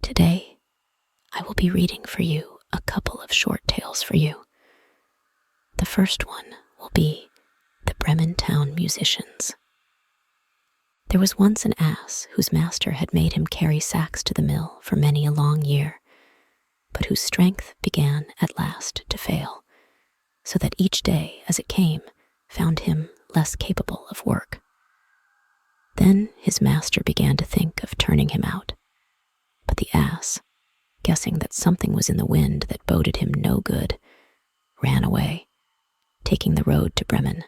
Today, I will be reading for you a couple of short tales for you. The first one will be The Bremen Town Musicians. There was once an ass whose master had made him carry sacks to the mill for many a long year, but whose strength began at last to fail, so that each day as it came found him less capable of work. Then his master began to think of turning him out, but the ass, guessing that something was in the wind that boded him no good, ran away, taking the road to Bremen.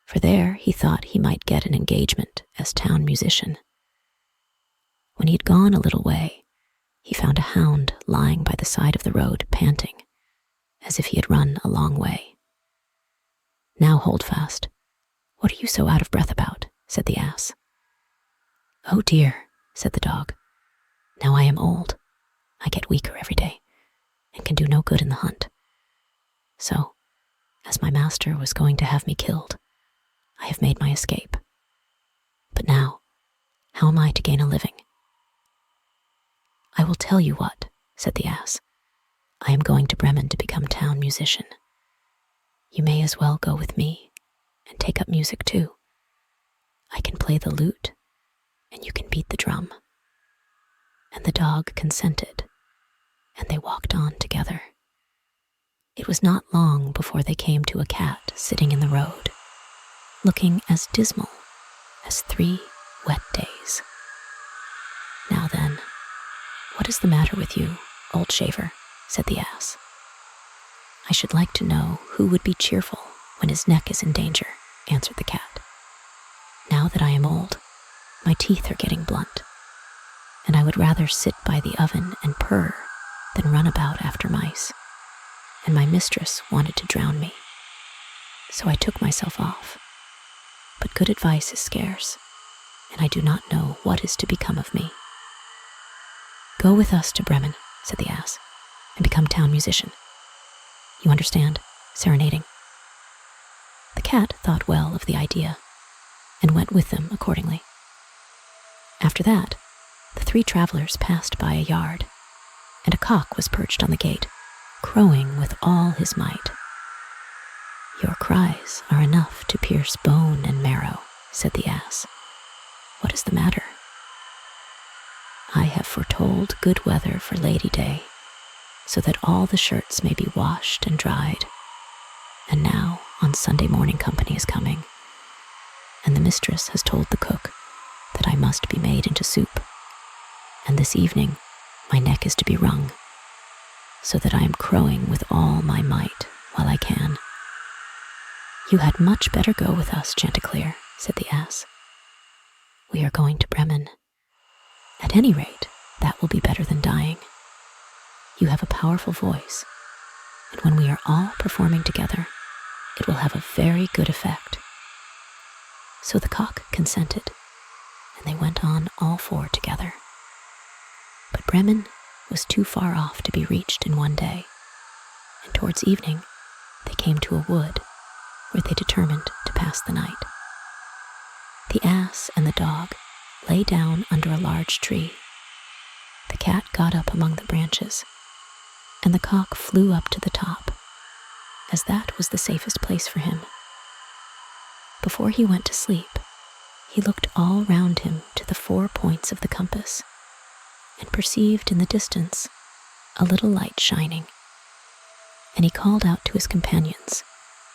For there he thought he might get an engagement as town musician. When he had gone a little way, he found a hound lying by the side of the road, panting, as if he had run a long way. "Now hold fast. What are you so out of breath about?" said the ass. "Oh dear," said the dog. "Now I am old. I get weaker every day, and can do no good in the hunt. So, as my master was going to have me killed, I have made my escape. But now, how am I to gain a living?" "I will tell you what," said the ass. "I am going to Bremen to become town musician. You may as well go with me and take up music too. I can play the lute, and you can beat the drum." And the dog consented, and they walked on together. It was not long before they came to a cat sitting in the road, looking as dismal as 3 wet days. "Now then, what is the matter with you, old shaver?" said the ass. "I should like to know who would be cheerful when his neck is in danger," answered the cat. "Now that I am old, my teeth are getting blunt, and I would rather sit by the oven and purr than run about after mice, and my mistress wanted to drown me. So I took myself off. But good advice is scarce, and I do not know what is to become of me." "Go with us to Bremen," said the ass, "and become town musician. You understand, serenading." The cat thought well of the idea, and went with them accordingly. After that, the 3 travelers passed by a yard, and a cock was perched on the gate, crowing with all his might. "Your cries are enough to pierce bone and marrow," said the ass. "What is the matter?" "I have foretold good weather for Lady Day, so that all the shirts may be washed and dried. And now, on Sunday morning, company is coming, and the mistress has told the cook that I must be made into soup. And this evening, my neck is to be wrung, so that I am crowing with all my might while I can." "You had much better go with us, Chanticleer," said the ass. "We are going to Bremen. At any rate, that will be better than dying. You have a powerful voice, and when we are all performing together, it will have a very good effect." So the cock consented, and they went on all 4 together. But Bremen was too far off to be reached in one day, and towards evening they came to a wood where they determined to pass the night. The ass and the dog lay down under a large tree. The cat got up among the branches, and the cock flew up to the top, as that was the safest place for him. Before he went to sleep, he looked all round him to the 4 points of the compass, and perceived in the distance a little light shining. And he called out to his companions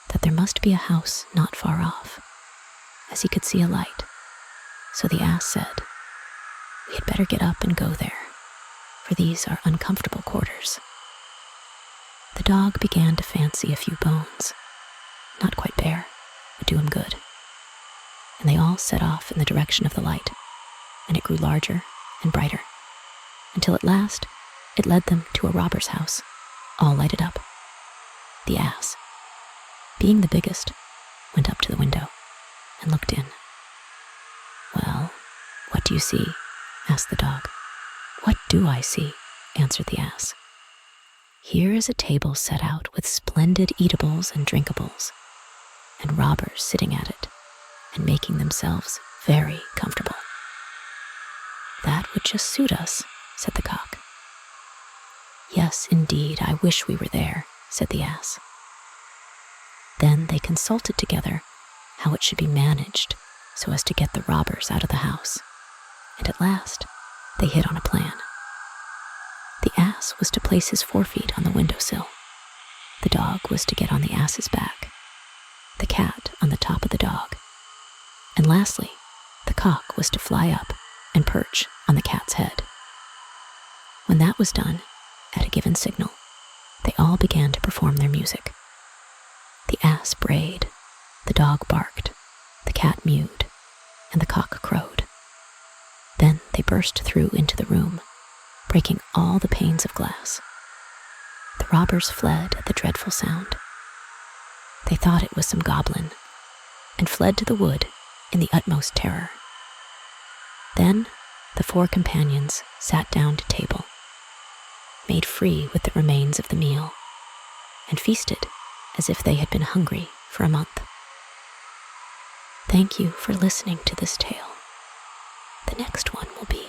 that there must be a house not far off, as he could see a light. So the ass said, "We had better get up and go there, for these are uncomfortable quarters." The dog began to fancy a few bones, not quite bare, would do him good. And they all set off in the direction of the light, and it grew larger and brighter, until at last it led them to a robber's house, all lighted up. The ass, being the biggest, went up to the window and looked in. "Well, what do you see?" asked the dog. "What do I see?" answered the ass. "Here is a table set out with splendid eatables and drinkables, and robbers sitting at it and making themselves very comfortable." "That would just suit us," said the cock. Yes, indeed, I wish we were there, said the ass. Then they consulted together how it should be managed so as to get the robbers out of the house, and at last they hit on a plan. The ass was to place his forefeet on the windowsill. The dog was to get on the ass's back, the cat on the top of the dog, and lastly, the cock was to fly up and perch on the cat's head. When that was done, at a given signal, they all began to perform their music. The ass brayed, the dog barked, the cat mewed, and the cock crowed. Then they burst through into the room, breaking all the panes of glass. The robbers fled at the dreadful sound. They thought it was some goblin, and fled to the wood in the utmost terror. Then the 4 companions sat down to table, made free with the remains of the meal, and feasted as if they had been hungry for a month. Thank you for listening to this tale. The next one will be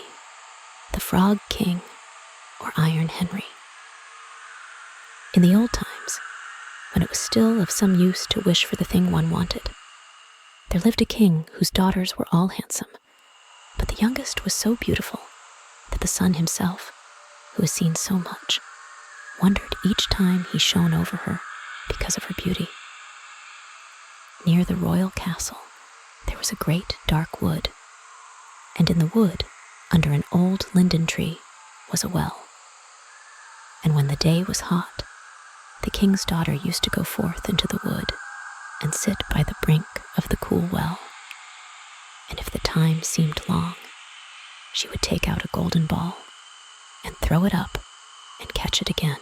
The Frog King or Iron Henry. In the old times, when it was still of some use to wish for the thing one wanted, there lived a king whose daughters were all handsome, but the youngest was so beautiful that the sun himself, who has seen so much, wondered each time he shone over her because of her beauty. Near the royal castle, there was a great dark wood, and in the wood, under an old linden tree, was a well. And when the day was hot, the king's daughter used to go forth into the wood and sit by the brink of the cool well. And if the time seemed long, she would take out a golden ball and throw it up and catch it again.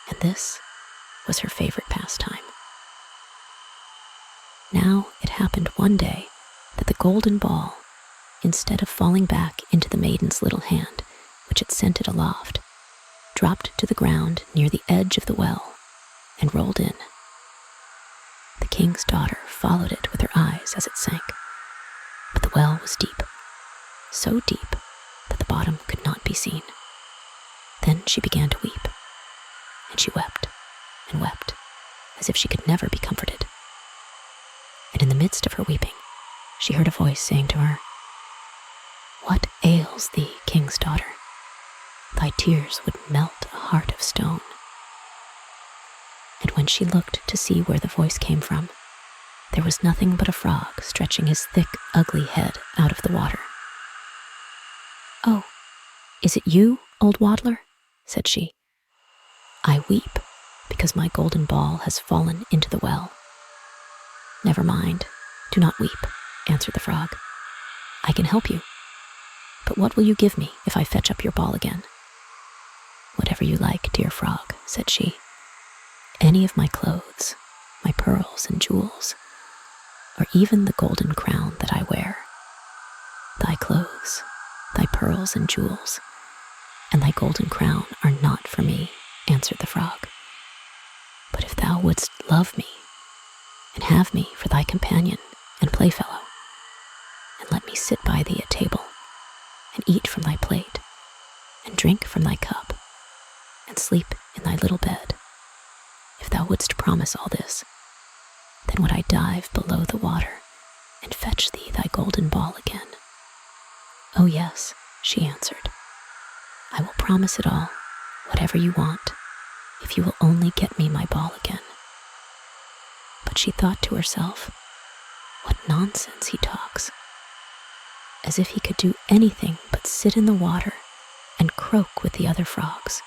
And this was her favorite pastime. Now it happened one day that the golden ball, instead of falling back into the maiden's little hand, which had sent it aloft, dropped to the ground near the edge of the well and rolled in. The king's daughter followed it with her eyes as it sank, but the well was deep, so deep that the bottom could not be seen. Then she began to weep, and she wept and wept as if she could never be comforted. And in the midst of her weeping, she heard a voice saying to her, "What ails thee, king's daughter? Thy tears would melt a heart of stone." And when she looked to see where the voice came from, there was nothing but a frog stretching his thick, ugly head out of the water. "Oh, is it you, old waddler?" said she. "I weep because my golden ball has fallen into the well." "Never mind, do not weep," answered the frog. "I can help you. But what will you give me if I fetch up your ball again?" "Whatever you like, dear frog," said she. "Any of my clothes, my pearls and jewels, or even the golden crown that I wear. Thy clothes, thy pearls and jewels, and thy golden crown are not for me," answered the frog. "But if thou wouldst love me, and have me for thy companion and playfellow, and let me sit by thee at table, and eat from thy plate, and drink from thy cup, and sleep in thy little bed, if thou wouldst promise all this, then would I dive below the water and fetch thee thy golden ball again." "Oh yes," she answered, "I will promise it all, whatever you want, if you will only get me my ball again." But she thought to herself, what nonsense he talks, as if he could do anything but sit in the water and croak with the other frogs,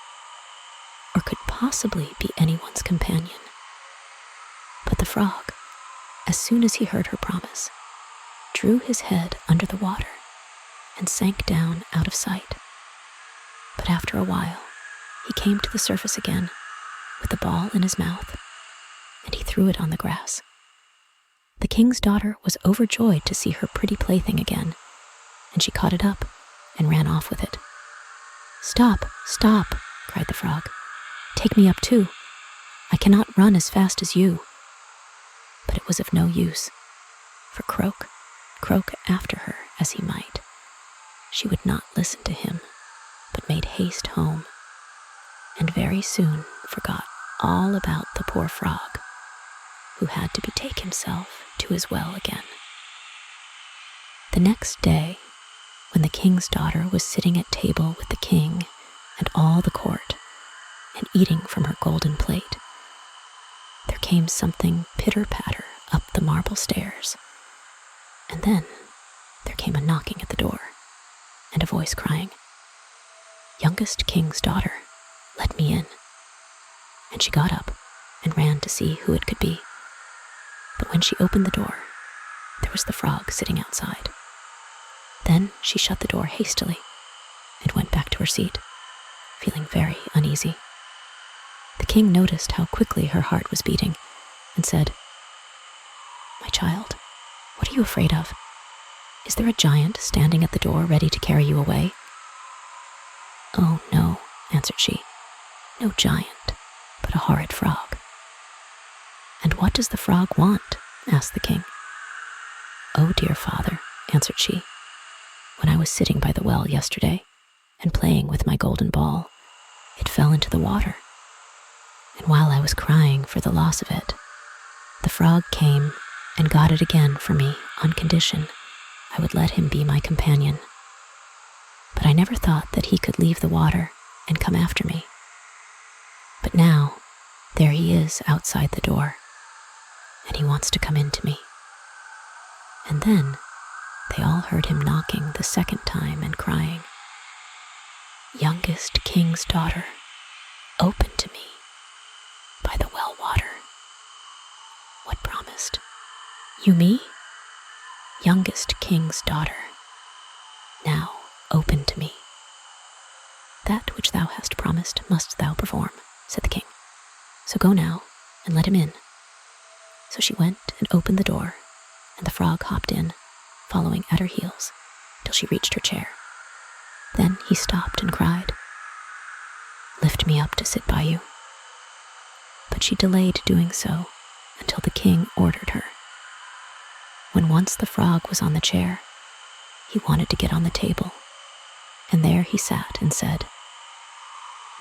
or could possibly be anyone's companion. But the frog, as soon as he heard her promise, drew his head under the water and sank down out of sight. But after a while, he came to the surface again, with the ball in his mouth, and he threw it on the grass. The king's daughter was overjoyed to see her pretty plaything again, and she caught it up and ran off with it. "Stop, stop," cried the frog. "Take me up too. I cannot run as fast as you." But it was of no use, for croak after her as he might, she would not listen to him made haste home, and very soon forgot all about the poor frog, who had to betake himself to his well again. The next day, when the king's daughter was sitting at table with the king and all the court, and eating from her golden plate, there came something pitter-patter up the marble stairs, and then there came a knocking at the door, and a voice crying, "Youngest king's daughter, let me in." And she got up and ran to see who it could be. But when she opened the door, there was the frog sitting outside. Then she shut the door hastily and went back to her seat, feeling very uneasy. The king noticed how quickly her heart was beating and said, "My child, what are you afraid of? Is there a giant standing at the door ready to carry you away?" "Oh, no," answered she, "no giant, but a horrid frog." "And what does the frog want?" asked the king. "Oh, dear father," answered she, "when I was sitting by the well yesterday and playing with my golden ball, it fell into the water. And while I was crying for the loss of it, the frog came and got it again for me on condition I would let him be my companion. But I never thought that he could leave the water and come after me. But now, there he is outside the door, and he wants to come in to me." And then they all heard him knocking the second time and crying, "Youngest king's daughter, open to me by the well water." What promised? "You me? Youngest king's daughter, now open to me." "That which thou hast promised must thou perform," said the king. "So go now and let him in." So she went and opened the door, and the frog hopped in, following at her heels, till she reached her chair. Then he stopped and cried, "Lift me up to sit by you." But she delayed doing so until the king ordered her. When once the frog was on the chair, he wanted to get on the table, and there he sat and said,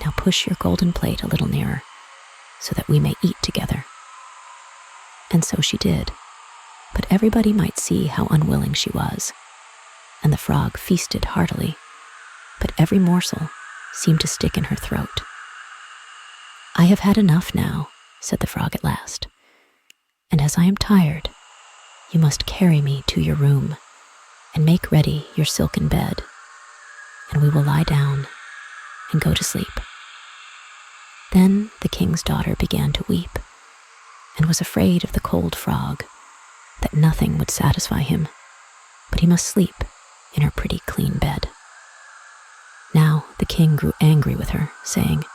"Now push your golden plate a little nearer, so that we may eat together." And so she did, but everybody might see how unwilling she was, and the frog feasted heartily, but every morsel seemed to stick in her throat. "I have had enough now," said the frog at last, "and as I am tired, you must carry me to your room and make ready your silken bed, and we will lie down and go to sleep." Then the king's daughter began to weep, and was afraid of the cold frog, that nothing would satisfy him, but he must sleep in her pretty clean bed. Now the king grew angry with her, saying,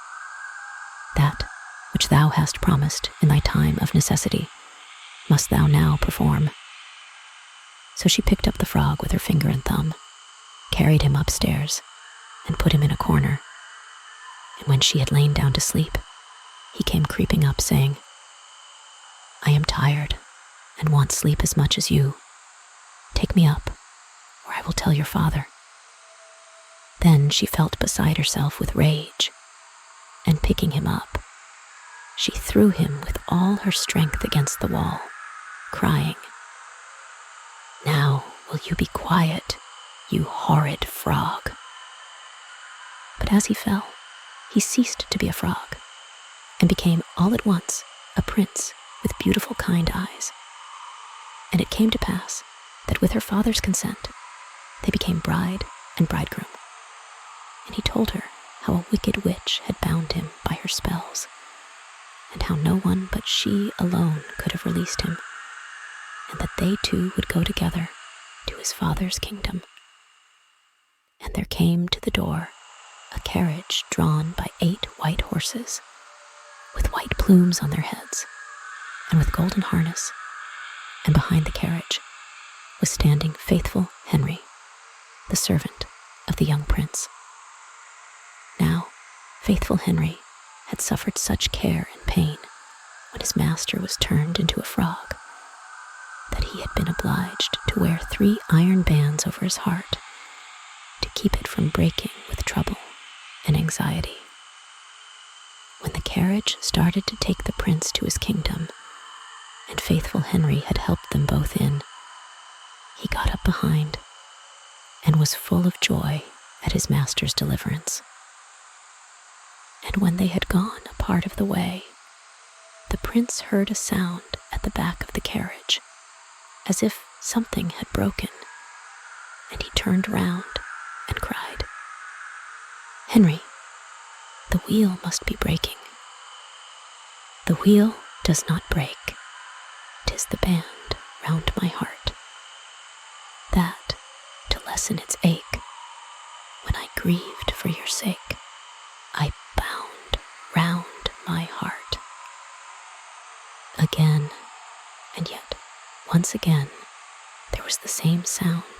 "That which thou hast promised in thy time of necessity must thou now perform." So she picked up the frog with her finger and thumb, carried him upstairs, and put him in a corner. And when she had lain down to sleep, he came creeping up, saying, "I am tired and want sleep as much as you. Take me up, or I will tell your father." Then she felt beside herself with rage, and picking him up, she threw him with all her strength against the wall, crying, "Now will you be quiet, you horrid frog?" But as he fell, he ceased to be a frog, and became all at once a prince with beautiful kind eyes. And it came to pass that with her father's consent, they became bride and bridegroom. And he told her how a wicked witch had bound him by her spells, and how no one but she alone could have released him, and that they two would go together to his father's kingdom. And there came to the door a carriage drawn by 8 white horses, with white plumes on their heads, and with golden harness, and behind the carriage was standing faithful Henry, the servant of the young prince. Now, faithful Henry had suffered such care and pain when his master was turned into a frog, that he had been obliged to wear 3 iron bands over his heart to keep it from breaking with trouble anxiety. When the carriage started to take the prince to his kingdom, and faithful Henry had helped them both in, he got up behind and was full of joy at his master's deliverance. And when they had gone a part of the way, the prince heard a sound at the back of the carriage, as if something had broken, and he turned round and cried, "Henry, the wheel must be breaking." "The wheel does not break, 'tis the band round my heart, that, to lessen its ache, when I grieved for your sake, I bound round my heart." Again, and yet once again, there was the same sound,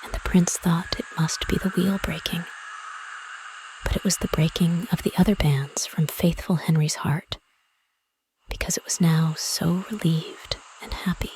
and the prince thought it must be the wheel breaking. But it was the breaking of the other bands from faithful Henry's heart, because it was now so relieved and happy.